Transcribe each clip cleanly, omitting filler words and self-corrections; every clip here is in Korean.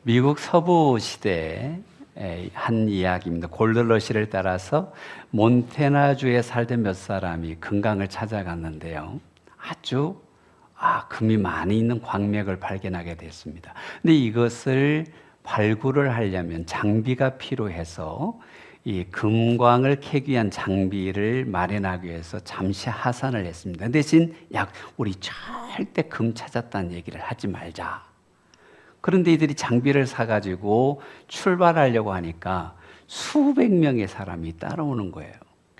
미국 서부 시대의 한 이야기입니다. 골드러시를 따라서 몬태나주에 살던 몇 사람이 금강을 찾아갔는데요. 아주 금이 많이 있는 광맥을 발견하게 됐습니다. 근데 이것을 발굴을 하려면 장비가 필요해서 이 금광을 캐기 위한 장비를 마련하기 위해서 잠시 하산을 했습니다. 대신 우리 절대 금 찾았다는 얘기를 하지 말자. 그런데 이들이 장비를 사가지고 출발하려고 하니까 수백 명의 사람이 따라오는 거예요.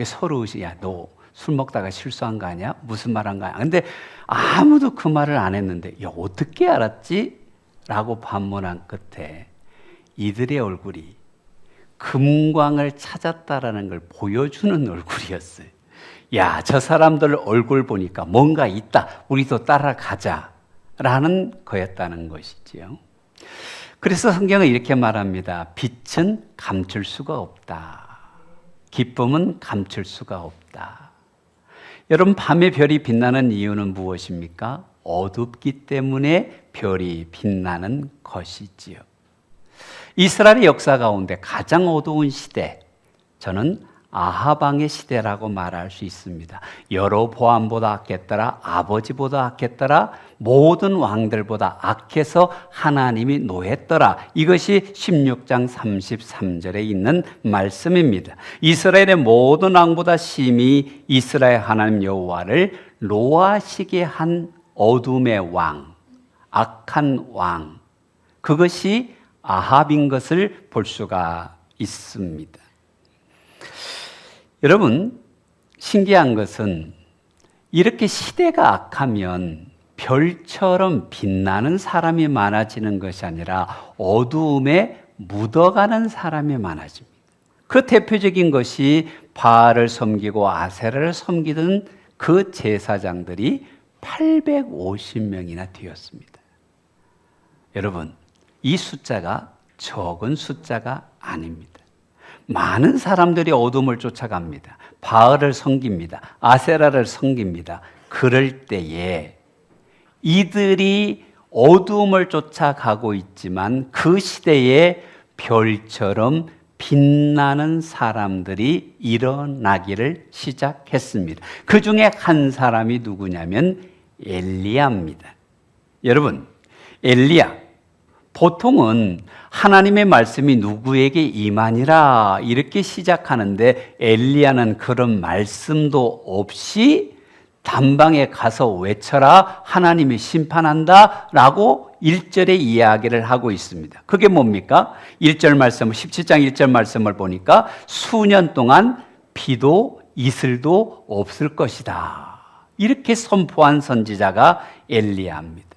서로 너 술 먹다가 실수한 거 아니야? 무슨 말 한 거야? 근데 아무도 그 말을 안 했는데 어떻게 알았지? 라고 반문한 끝에 이들의 얼굴이 금광을 찾았다라는 걸 보여주는 얼굴이었어요. 저 사람들 얼굴 보니까 뭔가 있다. 우리도 따라가자. 라는 거였다는 것이지요. 그래서 성경은 이렇게 말합니다. 빛은 감출 수가 없다. 기쁨은 감출 수가 없다. 여러분, 밤에 별이 빛나는 이유는 무엇입니까? 어둡기 때문에 별이 빛나는 것이지요. 이스라엘의 역사 가운데 가장 어두운 시대, 저는 아하방의 시대라고 말할 수 있습니다. 여로보암보다 악했더라, 아버지보다 악했더라, 모든 왕들보다 악해서 하나님이 노했더라. 이것이 16장 33절에 있는 말씀입니다. 이스라엘의 모든 왕보다 심히 이스라엘 하나님 여호와를 노하시게 한 어둠의 왕, 악한 왕, 그것이 아합인 것을 볼 수가 있습니다. 여러분, 신기한 것은 이렇게 시대가 악하면 별처럼 빛나는 사람이 많아지는 것이 아니라 어두움에 묻어가는 사람이 많아집니다. 그 대표적인 것이 바알을 섬기고 아세라를 섬기던 그 제사장들이 850명이나 되었습니다. 여러분, 이 숫자가 적은 숫자가 아닙니다. 많은 사람들이 어둠을 쫓아갑니다. 바알을 섬깁니다. 아세라를 섬깁니다. 그럴 때에 이들이 어둠을 쫓아가고 있지만 그 시대에 별처럼 빛나는 사람들이 일어나기를 시작했습니다. 그 중에 한 사람이 누구냐면 엘리야입니다. 여러분, 엘리야, 보통은 하나님의 말씀이 누구에게 임하니라 이렇게 시작하는데 엘리야는 그런 말씀도 없이 단방에 가서 외쳐라, 하나님이 심판한다 라고 1절에 이야기를 하고 있습니다. 그게 뭡니까? 1절 말씀, 17장 1절 말씀을 보니까 수년 동안 비도 이슬도 없을 것이다. 이렇게 선포한 선지자가 엘리야입니다.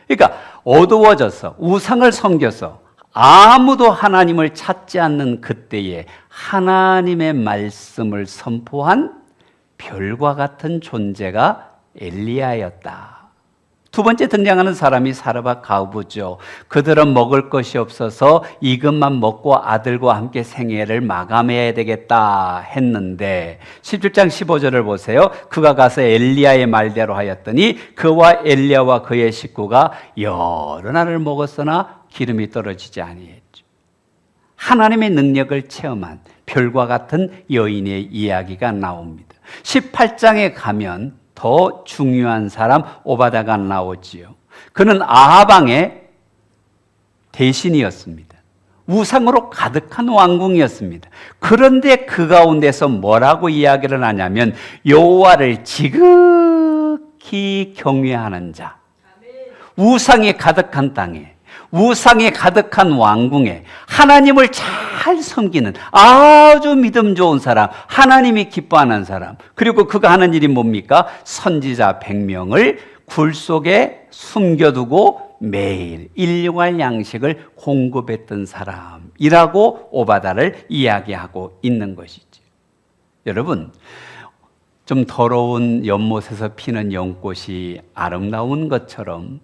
그러니까 어두워져서 우상을 섬겨서 아무도 하나님을 찾지 않는 그때에 하나님의 말씀을 선포한 별과 같은 존재가 엘리야였다. 두 번째 등장하는 사람이 사르밧 가우브죠. 그들은 먹을 것이 없어서 이것만 먹고 아들과 함께 생애를 마감해야 되겠다 했는데 17장 15절을 보세요. 그가 가서 엘리야의 말대로 하였더니 그와 엘리야와 그의 식구가 여러 날을 먹었으나 기름이 떨어지지 아니했죠. 하나님의 능력을 체험한 별과 같은 여인의 이야기가 나옵니다. 18장에 가면 더 중요한 사람 오바다가 나오지요. 그는 아하방의 대신이었습니다. 우상으로 가득한 왕궁이었습니다. 그런데 그 가운데서 뭐라고 이야기를 하냐면 여호와를 지극히 경외하는 자, 우상이 가득한 땅에, 우상이 가득한 왕궁에 하나님을 잘 섬기는 아주 믿음 좋은 사람, 하나님이 기뻐하는 사람, 그리고 그가 하는 일이 뭡니까? 선지자 100명을 굴 속에 숨겨두고 매일 일용할 양식을 공급했던 사람이라고 오바다를 이야기하고 있는 것이죠. 여러분, 좀 더러운 연못에서 피는 연꽃이 아름다운 것처럼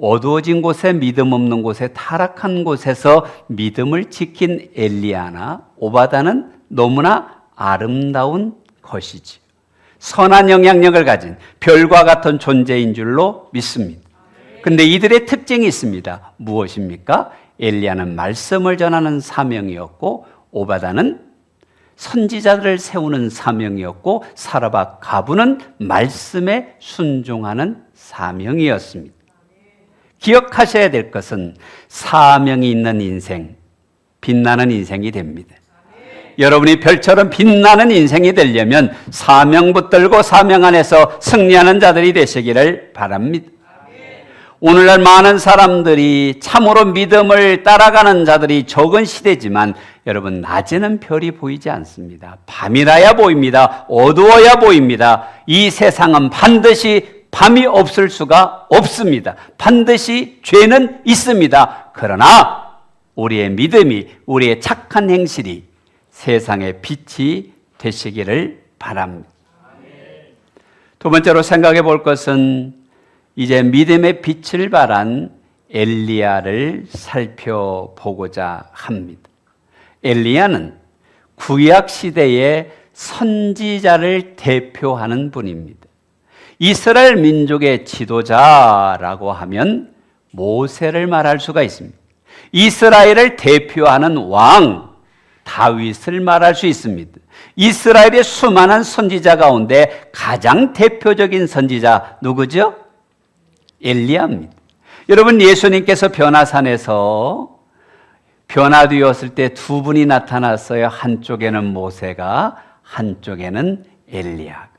어두워진 곳에, 믿음 없는 곳에, 타락한 곳에서 믿음을 지킨 엘리야나 오바다는 너무나 아름다운 것이지. 선한 영향력을 가진 별과 같은 존재인 줄로 믿습니다. 그런데 이들의 특징이 있습니다. 무엇입니까? 엘리야는 말씀을 전하는 사명이었고 오바다는 선지자들을 세우는 사명이었고 사라밧 가부는 말씀에 순종하는 사명이었습니다. 기억하셔야 될 것은 사명이 있는 인생, 빛나는 인생이 됩니다. 여러분이 별처럼 빛나는 인생이 되려면 사명 붙들고 사명 안에서 승리하는 자들이 되시기를 바랍니다. 오늘날 많은 사람들이 참으로 믿음을 따라가는 자들이 적은 시대지만 여러분, 낮에는 별이 보이지 않습니다. 밤이라야 보입니다. 어두워야 보입니다. 이 세상은 반드시 밤이 없을 수가 없습니다. 반드시 죄는 있습니다. 그러나 우리의 믿음이, 우리의 착한 행실이 세상의 빛이 되시기를 바랍니다. 두 번째로 생각해 볼 것은 이제 믿음의 빛을 발한 엘리야를 살펴보고자 합니다. 엘리야는 구약 시대의 선지자를 대표하는 분입니다. 이스라엘 민족의 지도자라고 하면 모세를 말할 수가 있습니다. 이스라엘을 대표하는 왕 다윗을 말할 수 있습니다. 이스라엘의 수많은 선지자 가운데 가장 대표적인 선지자 누구죠? 엘리야입니다. 여러분, 예수님께서 변화산에서 변화되었을 때 두 분이 나타났어요. 한쪽에는 모세가, 한쪽에는 엘리야가.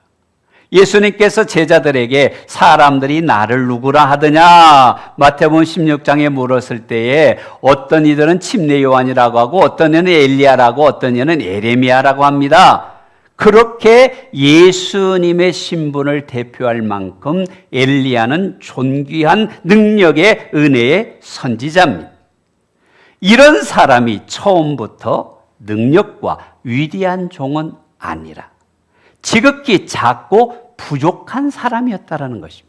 예수님께서 제자들에게 사람들이 나를 누구라 하더냐? 마태복음 16장에 물었을 때에 어떤 이들은 침례 요한이라고 하고 어떤 이는 엘리야라고 어떤 이는 에레미야라고 합니다. 그렇게 예수님의 신분을 대표할 만큼 엘리야는 존귀한 능력의 은혜의 선지자입니다. 이런 사람이 처음부터 능력과 위대한 종은 아니라 지극히 작고 부족한 사람이었다라는 것입니다.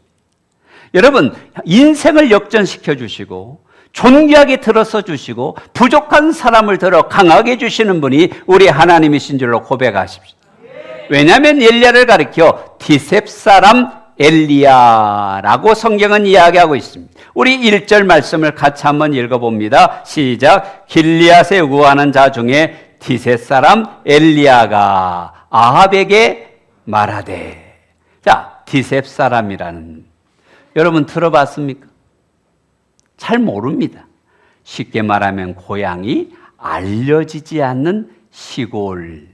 여러분, 인생을 역전시켜 주시고 존귀하게 들어서 주시고 부족한 사람을 들어 강하게 주시는 분이 우리 하나님이신 줄로 고백하십시오. 왜냐하면 엘리야를 가리켜 디셉 사람 엘리야라고 성경은 이야기하고 있습니다. 우리 1절 말씀을 같이 한번 읽어봅니다. 시작. 길리앗에 구하는 자 중에 디셉 사람 엘리야가 아합에게 말하되. 자, 디셉 사람이라는, 여러분 들어봤습니까? 잘 모릅니다. 쉽게 말하면 고향이 알려지지 않는 시골,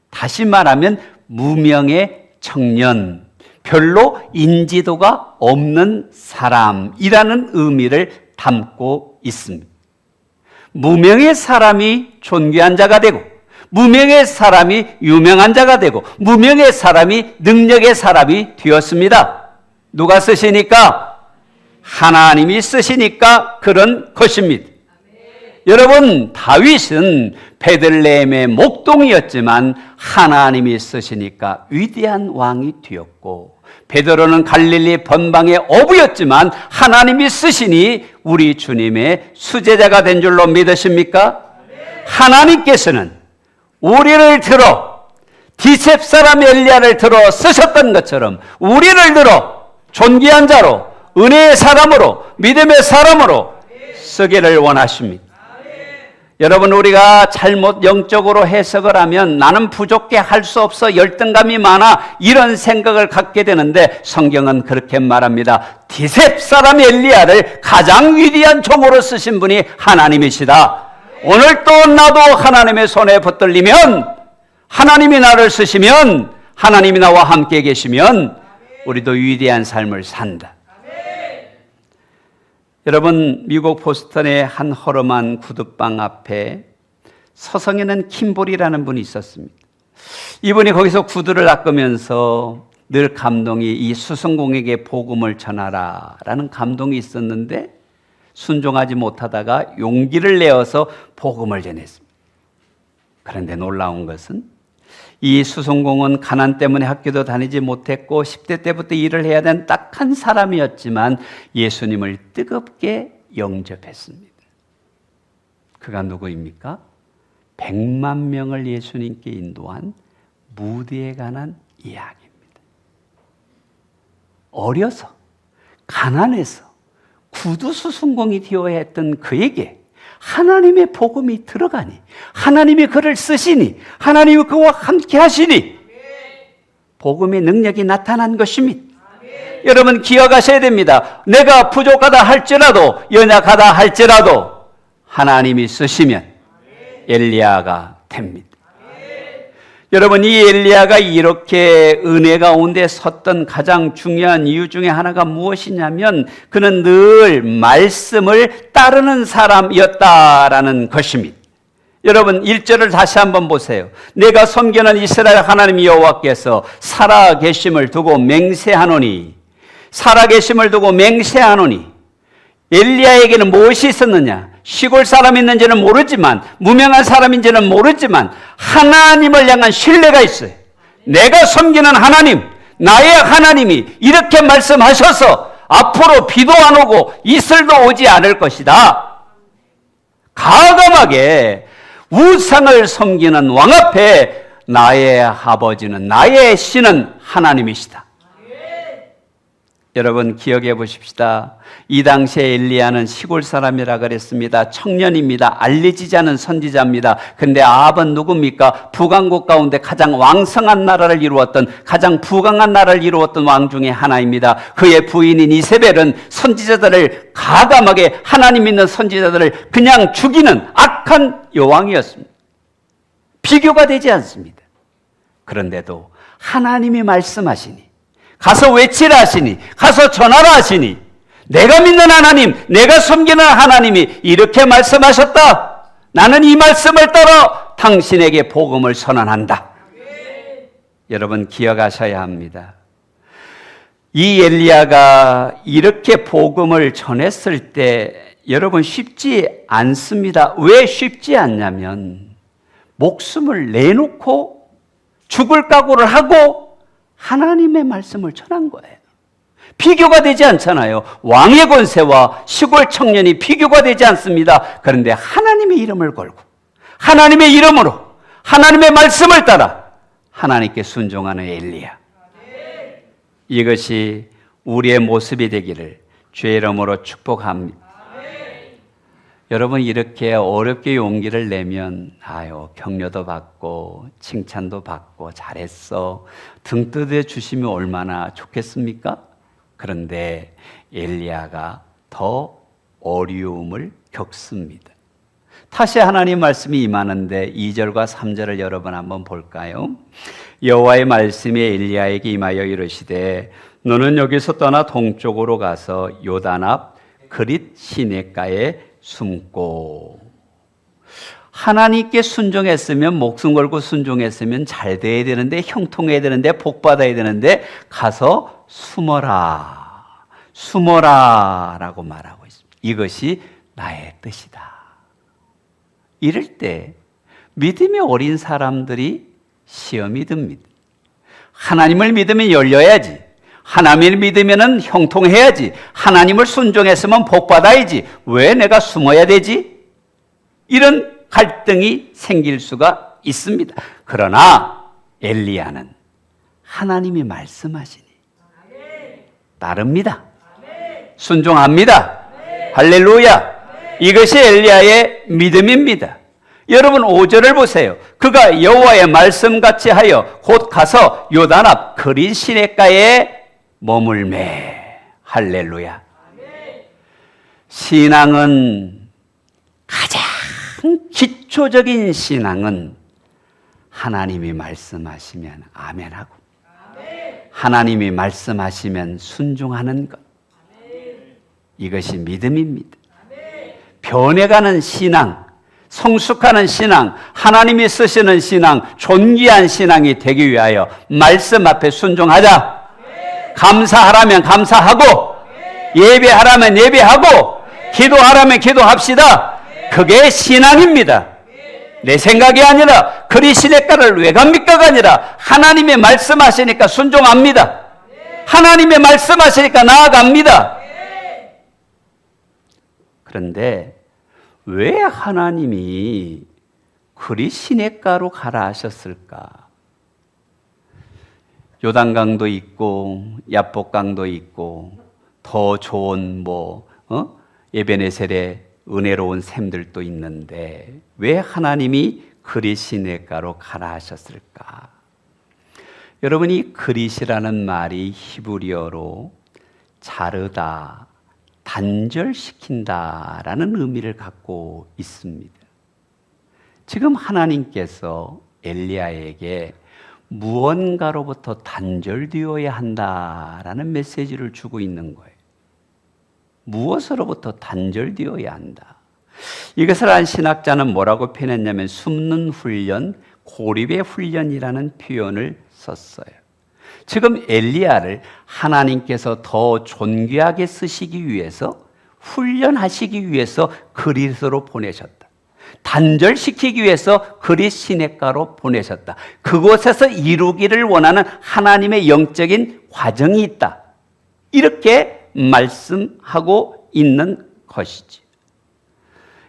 다시 말하면 무명의 청년, 별로 인지도가 없는 사람이라는 의미를 담고 있습니다. 무명의 사람이 존귀한 자가 되고, 무명의 사람이 유명한 자가 되고, 무명의 사람이 능력의 사람이 되었습니다. 누가 쓰시니까? 하나님이 쓰시니까 그런 것입니다. 여러분, 다윗은 베들레헴의 목동이었지만 하나님이 쓰시니까 위대한 왕이 되었고, 베드로는 갈릴리 번방의 어부였지만 하나님이 쓰시니 우리 주님의 수제자가 된 줄로 믿으십니까? 하나님께서는 우리를 들어 디셉 사람 엘리야를 들어 쓰셨던 것처럼 우리를 들어 존귀한 자로, 은혜의 사람으로, 믿음의 사람으로 쓰기를 원하십니다. 여러분, 우리가 잘못 영적으로 해석을 하면 나는 부족해, 할 수 없어, 열등감이 많아, 이런 생각을 갖게 되는데 성경은 그렇게 말합니다. 디셉 사람 엘리야를 가장 위대한 종으로 쓰신 분이 하나님이시다. 오늘 또 나도 하나님의 손에 붙들리면, 하나님이 나를 쓰시면, 하나님이 나와 함께 계시면 우리도 위대한 삶을 산다. 여러분, 미국 보스턴의 한 허름한 구두방 앞에 서성이는 킴볼이라는 분이 있었습니다. 이분이 거기서 구두를 닦으면서 늘 감동이, 이 수성공에게 복음을 전하라 라는 감동이 있었는데 순종하지 못하다가 용기를 내어서 복음을 전했습니다. 그런데 놀라운 것은 이 수성공은 가난 때문에 학교도 다니지 못했고 10대 때부터 일을 해야 되는 딱한 사람이었지만 예수님을 뜨겁게 영접했습니다. 그가 누구입니까? 100만 명을 예수님께 인도한 무디에 관한 이야기입니다. 어려서 가난해서 구두 수성공이 되어야 했던 그에게 하나님의 복음이 들어가니, 하나님이 그를 쓰시니, 하나님이 그와 함께 하시니 복음의 능력이 나타난 것입니다. 여러분 기억하셔야 됩니다. 내가 부족하다 할지라도, 연약하다 할지라도 하나님이 쓰시면 엘리야가 됩니다. 여러분, 이 엘리야가 이렇게 은혜 가운데 섰던 가장 중요한 이유 중에 하나가 무엇이냐면 그는 늘 말씀을 따르는 사람이었다라는 것입니다. 여러분 1절을 다시 한번 보세요. 내가 섬기는 이스라엘 하나님 여호와께서 살아계심을 두고 맹세하노니, 살아계심을 두고 맹세하노니. 엘리야에게는 무엇이 있었느냐? 시골 사람인지는 모르지만, 무명한 사람인지는 모르지만 하나님을 향한 신뢰가 있어요. 내가 섬기는 하나님, 나의 하나님이 이렇게 말씀하셔서 앞으로 비도 안 오고 이슬도 오지 않을 것이다. 과감하게 우상을 섬기는 왕 앞에 나의 아버지는, 나의 신은 하나님이시다. 여러분 기억해 보십시다. 이 당시에 엘리야는 시골 사람이라 그랬습니다. 청년입니다. 알려지지 않은 선지자입니다. 근데 아합은 누굽니까? 북왕국 가운데 가장 왕성한 나라를 이루었던, 가장 부강한 나라를 이루었던 왕 중에 하나입니다. 그의 부인인 이세벨은 선지자들을 가감하게, 하나님 믿는 선지자들을 그냥 죽이는 악한 여왕이었습니다. 비교가 되지 않습니다. 그런데도 하나님이 말씀하시니, 가서 외치라 하시니, 가서 전하라 하시니, 내가 믿는 하나님, 내가 섬기는 하나님이 이렇게 말씀하셨다. 나는 이 말씀을 따라 당신에게 복음을 선언한다. 여러분 기억하셔야 합니다. 이 엘리야가 이렇게 복음을 전했을 때 여러분 쉽지 않습니다. 왜 쉽지 않냐면 목숨을 내놓고 죽을 각오를 하고 하나님의 말씀을 전한 거예요. 비교가 되지 않잖아요. 왕의 권세와 시골 청년이 비교가 되지 않습니다. 그런데 하나님의 이름을 걸고 하나님의 이름으로 하나님의 말씀을 따라 하나님께 순종하는 엘리야. 이것이 우리의 모습이 되기를 주의 이름으로 축복합니다. 여러분 이렇게 어렵게 용기를 내면 격려도 받고 칭찬도 받고 잘했어 등 뜯어 주시면 얼마나 좋겠습니까? 그런데 엘리야가 더 어려움을 겪습니다. 다시 하나님 말씀이 임하는데 2절과 3절을 여러분 한번 볼까요? 여호와의 말씀이 엘리야에게 임하여 이르시되 너는 여기서 떠나 동쪽으로 가서 요단 앞 그릿 시냇가에 숨고. 하나님께 순종했으면, 목숨 걸고 순종했으면 잘 돼야 되는데, 형통해야 되는데, 복 받아야 되는데 가서 숨어라, 숨어라 라고 말하고 있습니다. 이것이 나의 뜻이다. 이럴 때 믿음이 어린 사람들이 시험이 듭니다. 하나님을 믿으면 열려야지, 하나님을 믿으면 형통해야지, 하나님을 순종했으면 복 받아야지, 왜 내가 숨어야 되지? 이런 갈등이 생길 수가 있습니다. 그러나 엘리야는 하나님이 말씀하시니 따릅니다. 순종합니다. 할렐루야. 이것이 엘리야의 믿음입니다. 여러분 5절을 보세요. 그가 여호와의 말씀같이 하여 곧 가서 요단 앞 그릿 시냇가에 머물매. 할렐루야. 신앙은, 가장 기초적인 신앙은 하나님이 말씀하시면 아멘하고 하나님이 말씀하시면 순종하는 것. 이것이 믿음입니다. 변해가는 신앙, 성숙하는 신앙, 하나님이 쓰시는 신앙, 존귀한 신앙이 되기 위하여 말씀 앞에 순종하자. 감사하라면 감사하고, 예배하라면 예배하고, 기도하라면 기도합시다. 그게 신앙입니다. 내 생각이 아니라 그리 시냇가를 왜 갑니까가 아니라 하나님의 말씀하시니까 순종합니다. 하나님의 말씀하시니까 나아갑니다. 그런데 왜 하나님이 그리 시냇가로 가라 하셨을까? 요단강도 있고 야복강도 있고 더 좋은 에베네셀의 은혜로운 샘들도 있는데 왜 하나님이 그릿 시냇가로 가라 하셨을까? 여러분, 이 그릿이라는 말이 히브리어로 자르다, 단절시킨다라는 의미를 갖고 있습니다. 지금 하나님께서 엘리야에게 무언가로부터 단절되어야 한다라는 메시지를 주고 있는 거예요. 무엇으로부터 단절되어야 한다. 이것을 한 신학자는 뭐라고 표현했냐면 숨는 훈련, 고립의 훈련이라는 표현을 썼어요. 지금 엘리야를 하나님께서 더 존귀하게 쓰시기 위해서, 훈련하시기 위해서 그릿으로 보내셨다. 단절시키기 위해서 그릿 시냇가로 보내셨다. 그곳에서 이루기를 원하는 하나님의 영적인 과정이 있다. 이렇게 말씀하고 있는 것이지.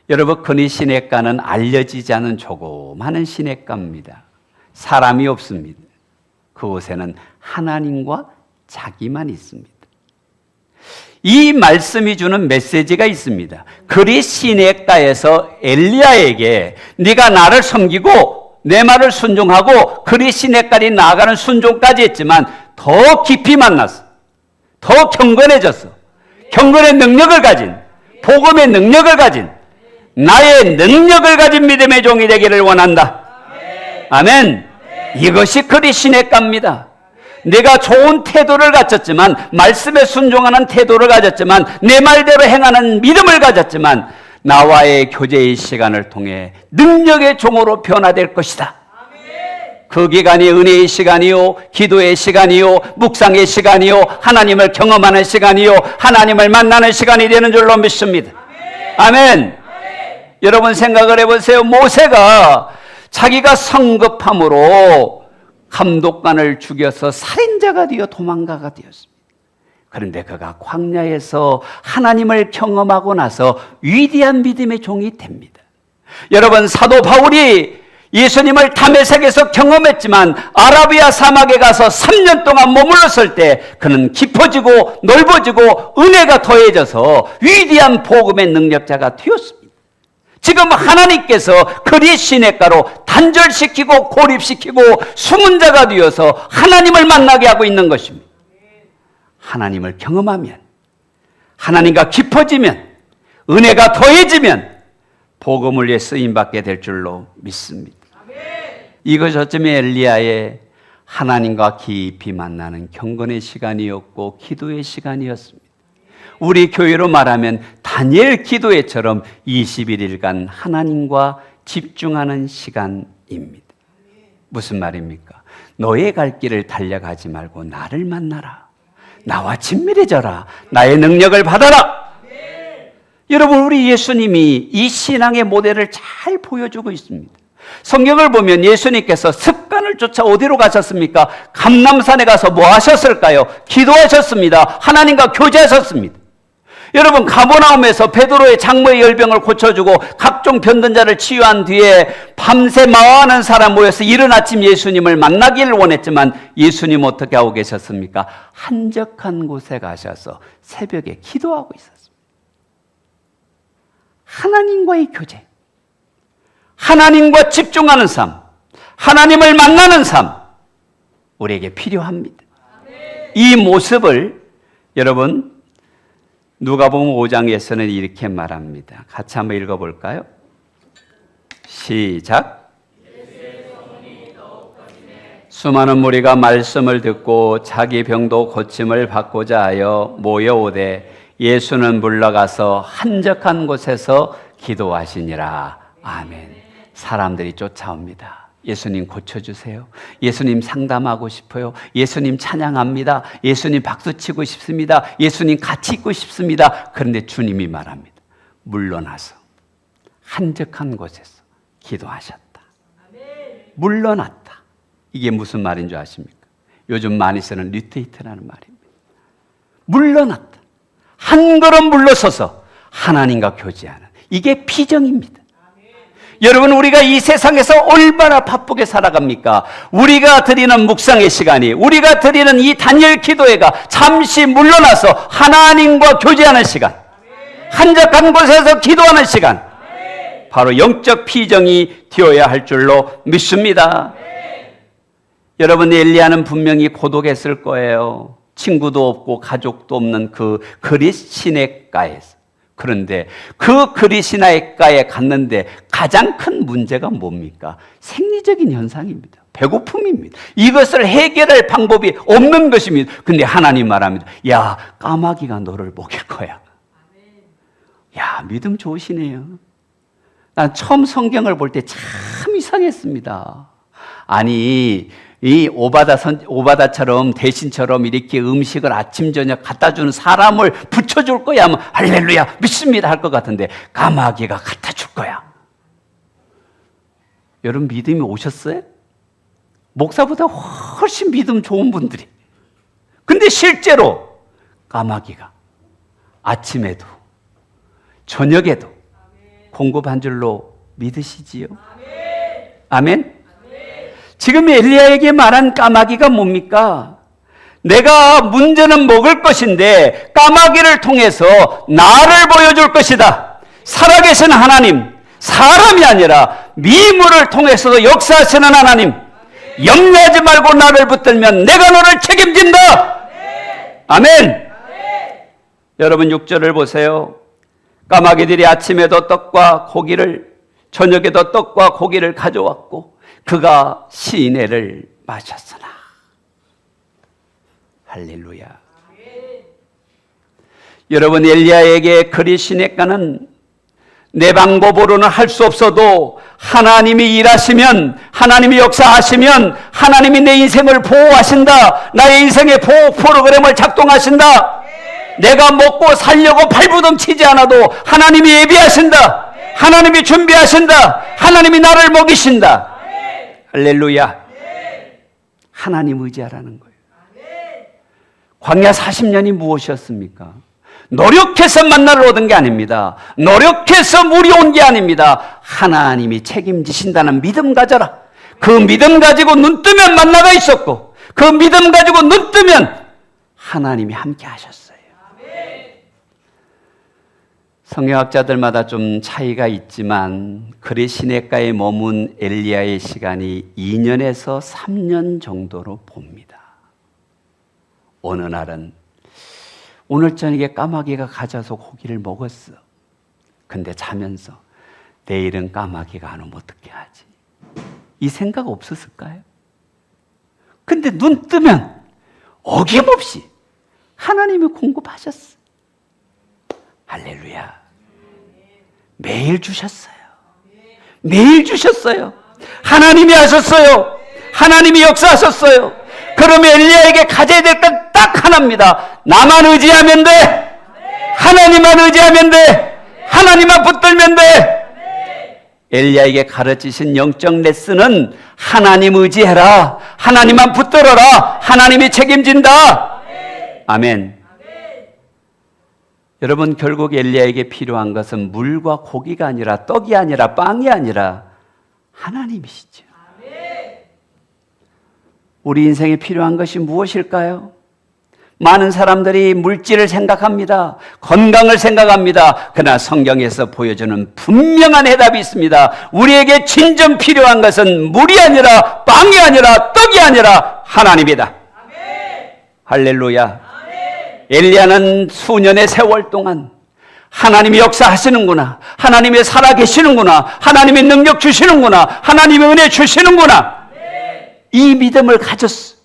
여러분, 그릿 시냇가는 알려지지 않은 조그마한 시냇가입니다. 사람이 없습니다. 그곳에는 하나님과 자기만 있습니다. 이 말씀이 주는 메시지가 있습니다. 그릿 시냇가에서 엘리야에게 네가 나를 섬기고 내 말을 순종하고 그릿 시냇가에 나아가는 순종까지 했지만 더 깊이 만났어. 더 경건해졌어. 경건의 능력을 가진, 복음의 능력을 가진, 나의 능력을 가진 믿음의 종이 되기를 원한다. 아멘. 이것이 그릿 시냇가입니다. 내가 좋은 태도를 가졌지만, 말씀에 순종하는 태도를 가졌지만, 내 말대로 행하는 믿음을 가졌지만, 나와의 교제의 시간을 통해 능력의 종으로 변화될 것이다. 그 기간이 은혜의 시간이요, 기도의 시간이요, 묵상의 시간이요, 하나님을 경험하는 시간이요, 하나님을 만나는 시간이 되는 줄로 믿습니다. 아멘. 여러분 생각을 해보세요. 모세가 자기가 성급함으로 감독관을 죽여서 살인자가 되어 도망가가 되었습니다. 그런데 그가 광야에서 하나님을 경험하고 나서 위대한 믿음의 종이 됩니다. 여러분, 사도 바울이 예수님을 다메섹에서 경험했지만 아라비아 사막에 가서 3년 동안 머물렀을 때 그는 깊어지고 넓어지고 은혜가 더해져서 위대한 복음의 능력자가 되었습니다. 지금 하나님께서 그릿 시냇가로 단절시키고 고립시키고 숨은 자가 되어서 하나님을 만나게 하고 있는 것입니다. 하나님을 경험하면, 하나님과 깊어지면, 은혜가 더해지면 복음을 위해 쓰임받게 될 줄로 믿습니다. 이것이 어쩌면 엘리야의 하나님과 깊이 만나는 경건의 시간이었고 기도의 시간이었습니다. 우리 교회로 말하면 다니엘 기도회처럼 21일간 하나님과 집중하는 시간입니다. 무슨 말입니까? 너의 갈 길을 달려가지 말고 나를 만나라. 나와 친밀해져라. 나의 능력을 받아라. 여러분, 우리 예수님이 이 신앙의 모델을 잘 보여주고 있습니다. 성경을 보면 예수님께서 습관을 쫓아 어디로 가셨습니까? 감람산에 가서 뭐 하셨을까요? 기도하셨습니다. 하나님과 교제하셨습니다. 여러분, 가버나움에서 베드로의 장모의 열병을 고쳐주고 각종 병든 자를 치유한 뒤에 밤새 마하는 사람 모여서 이른 아침 예수님을 만나기를 원했지만 예수님 어떻게 하고 계셨습니까? 한적한 곳에 가셔서 새벽에 기도하고 있었습니다. 하나님과의 교제, 하나님과 집중하는 삶, 하나님을 만나는 삶, 우리에게 필요합니다. 이 모습을 여러분 누가복음 5장에서는 이렇게 말합니다. 같이 한번 읽어볼까요? 시작. 수많은 무리가 말씀을 듣고 자기 병도 고침을 받고자 하여 모여오되 예수는 물러가서 한적한 곳에서 기도하시니라. 아멘. 사람들이 쫓아옵니다. 예수님 고쳐주세요. 예수님 상담하고 싶어요. 예수님 찬양합니다. 예수님 박수치고 싶습니다. 예수님 같이 있고 싶습니다. 그런데 주님이 말합니다. 물러나서 한적한 곳에서 기도하셨다. 물러났다. 이게 무슨 말인 줄 아십니까? 요즘 많이 쓰는 리트리트라는 말입니다. 물러났다. 한 걸음 물러서서 하나님과 교제하는, 이게 비정입니다. 여러분, 우리가 이 세상에서 얼마나 바쁘게 살아갑니까? 우리가 드리는 묵상의 시간이, 우리가 드리는 이 다니엘 기도회가 잠시 물러나서 하나님과 교제하는 시간, 한적한 곳에서 기도하는 시간, 바로 영적 피정이 되어야 할 줄로 믿습니다. 여러분, 엘리야는 분명히 고독했을 거예요. 친구도 없고 가족도 없는 그 그릿 시내가에서. 그런데 그 그릿 시내가에 갔는데 가장 큰 문제가 뭡니까? 생리적인 현상입니다. 배고픔입니다. 이것을 해결할 방법이 없는 것입니다. 근데 하나님 말합니다. 야, 까마귀가 너를 먹일 거야. 야, 믿음 좋으시네요. 난 처음 성경을 볼 때 참 이상했습니다. 아니, 이 오바다처럼 대신처럼 이렇게 음식을 아침 저녁 갖다 주는 사람을 붙여줄 거야 하면 할렐루야 믿습니다 할 것 같은데 까마귀가 갖다 줄 거야. 여러분, 믿음이 오셨어요? 목사보다 훨씬 믿음 좋은 분들이. 근데 실제로 까마귀가 아침에도 저녁에도 공급한 줄로 믿으시지요? 아멘? 지금 엘리야에게 말한 까마귀가 뭡니까? 내가 문제는 먹을 것인데 까마귀를 통해서 나를 보여줄 것이다. 살아계신 하나님, 사람이 아니라 미물을 통해서도 역사하시는 하나님, 염려하지 말고 나를 붙들면 내가 너를 책임진다. 아멘. 여러분 6절을 보세요. 까마귀들이 아침에도 떡과 고기를, 저녁에도 떡과 고기를 가져왔고 그가 시내를 마셨으나. 할렐루야. 여러분, 엘리야에게 그리 시내가는 내 방법으로는 할 수 없어도 하나님이 일하시면, 하나님이 역사하시면, 하나님이 내 인생을 보호하신다. 나의 인생의 보호 프로그램을 작동하신다. 내가 먹고 살려고 발부둥 치지 않아도 하나님이 예비하신다. 하나님이 준비하신다. 하나님이 나를 먹이신다. 할렐루야. 하나님 의지하라는 거예요. 광야 40년이 무엇이었습니까? 노력해서 만나를 얻은 게 아닙니다. 노력해서 물이 온 게 아닙니다. 하나님이 책임지신다는 믿음 가져라. 그 믿음 가지고 눈 뜨면 만나가 있었고, 그 믿음 가지고 눈 뜨면 하나님이 함께 하셨어요. 성경학자들마다 좀 차이가 있지만 그리 시내가에 머문 엘리야의 시간이 2년에서 3년 정도로 봅니다. 어느 날은 오늘 저녁에 까마귀가 가져서 고기를 먹었어. 근데 자면서 내일은 까마귀가 안 오면 어떻게 하지? 이 생각 없었을까요? 근데 눈 뜨면 어김없이 하나님이 공급하셨어. 할렐루야. 매일 주셨어요. 매일 주셨어요. 하나님이 하셨어요. 하나님이 역사하셨어요. 그러면 엘리야에게 가져야 될 건 딱 하나입니다. 나만 의지하면 돼. 하나님만 의지하면 돼. 하나님만 붙들면 돼. 엘리야에게 가르치신 영적 레슨은 하나님 의지해라. 하나님만 붙들어라. 하나님이 책임진다. 아멘. 여러분, 결국 엘리야에게 필요한 것은 물과 고기가 아니라 떡이 아니라 빵이 아니라 하나님이시죠. 우리 인생에 필요한 것이 무엇일까요? 많은 사람들이 물질을 생각합니다. 건강을 생각합니다. 그러나 성경에서 보여주는 분명한 해답이 있습니다. 우리에게 진정 필요한 것은 물이 아니라 빵이 아니라 떡이 아니라 하나님이다. 할렐루야. 엘리야는 수년의 세월 동안 하나님이 역사하시는구나, 하나님이 살아계시는구나, 하나님이 능력 주시는구나, 하나님이 은혜 주시는구나, 이 믿음을 가졌어.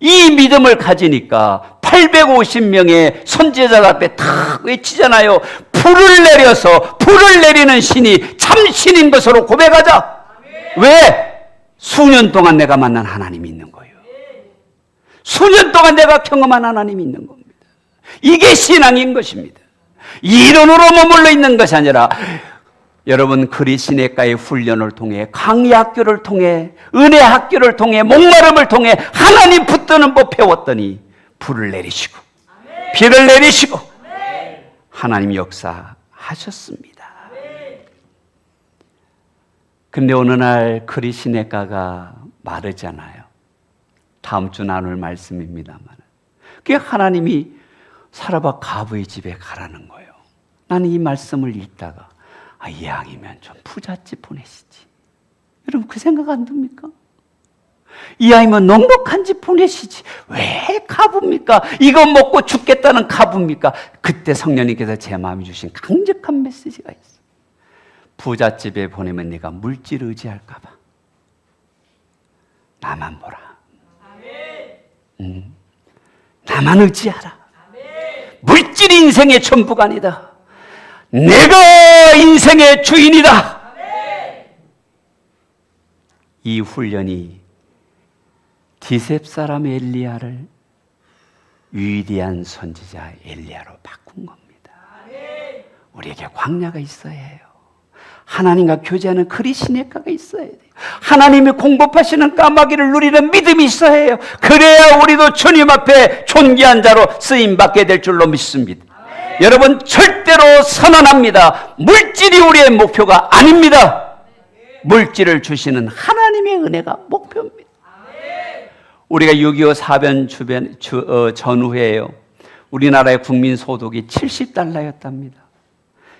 이 믿음을 가지니까 850명의 선지자들 앞에 탁 외치잖아요. 불을 내려서 불을 내리는 신이 참 신인 것으로 고백하자. 왜? 수년 동안 내가 만난 하나님이 있는 거예요. 수년 동안 내가 경험한 하나님이 있는 겁니다. 이게 신앙인 것입니다. 이론으로 머물러 있는 것이 아니라 여러분, 그리시네가의 훈련을 통해, 강의 학교를 통해, 은혜 학교를 통해, 목마름을 통해 하나님 붙드는 법 배웠더니 불을 내리시고 비를 내리시고 하나님 역사하셨습니다. 근데 어느 날 그리시네가가 마르잖아요. 다음 주 나눌 말씀입니다만, 그게 하나님이 사라밧 가부의 집에 가라는 거예요. 나는 이 말씀을 읽다가 이왕이면 좀 부잣집 보내시지. 여러분 그 생각 안 듭니까? 이왕이면 넉넉한 집 보내시지. 왜 가부입니까? 이거 먹고 죽겠다는 가부입니까? 그때 성령님께서 제 마음에 주신 강력한 메시지가 있어요. 부잣집에 보내면 네가 물질 의지할까 봐. 나만 보라. 나만 의지하라. 물질이 인생의 전부가 아니다. 내가 인생의 주인이다. 이 훈련이 디셉 사람 엘리야를 위대한 선지자 엘리야로 바꾼 겁니다. 우리에게 광야가 있어야 해요. 하나님과 교제하는 그리 시냇가가 있어야 돼요. 하나님이 공급하시는 까마귀를 누리는 믿음이 있어야 해요. 그래야 우리도 주님 앞에 존귀한 자로 쓰임받게 될 줄로 믿습니다. 여러분 절대로 선언합니다. 물질이 우리의 목표가 아닙니다. 물질을 주시는 하나님의 은혜가 목표입니다. 우리가 6.25 사변 전후에요. 우리나라의 국민 소득이 70달러였답니다.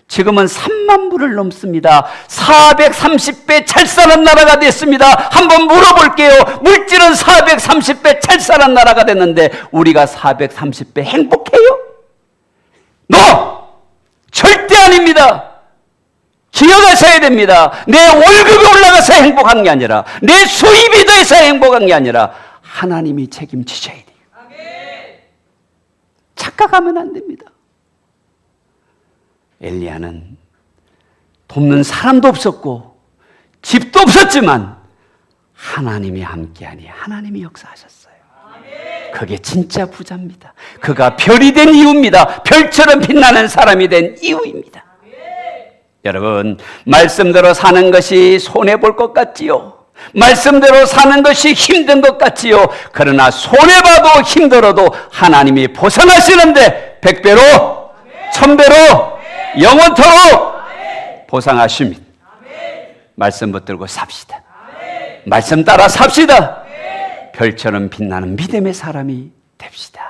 지금은 3만 불을 넘습니다. 430배 찰쌀한 나라가 됐습니다. 한번 물어볼게요. 물질은 430배 찰쌀한 나라가 됐는데 우리가 430배 행복해요? 절대 아닙니다. 기억하셔야 됩니다. 내 월급이 올라가서 행복한 게 아니라 내 수입이 더해서 행복한 게 아니라 하나님이 책임지셔야 돼요. 착각하면 안 됩니다. 엘리야는 돕는 사람도 없었고 집도 없었지만 하나님이 함께하니 하나님이 역사하셨어요. 그게 진짜 부자입니다. 그가 별이 된 이유입니다. 별처럼 빛나는 사람이 된 이유입니다. 여러분 말씀대로 사는 것이 손해볼 것 같지요. 말씀대로 사는 것이 힘든 것 같지요. 그러나 손해봐도 힘들어도 하나님이 보상하시는데 100배로 1000배로 영원토록 보상하십니다. 말씀 붙들고 삽시다. 말씀 따라 삽시다. 별처럼 빛나는 믿음의 사람이 됩시다.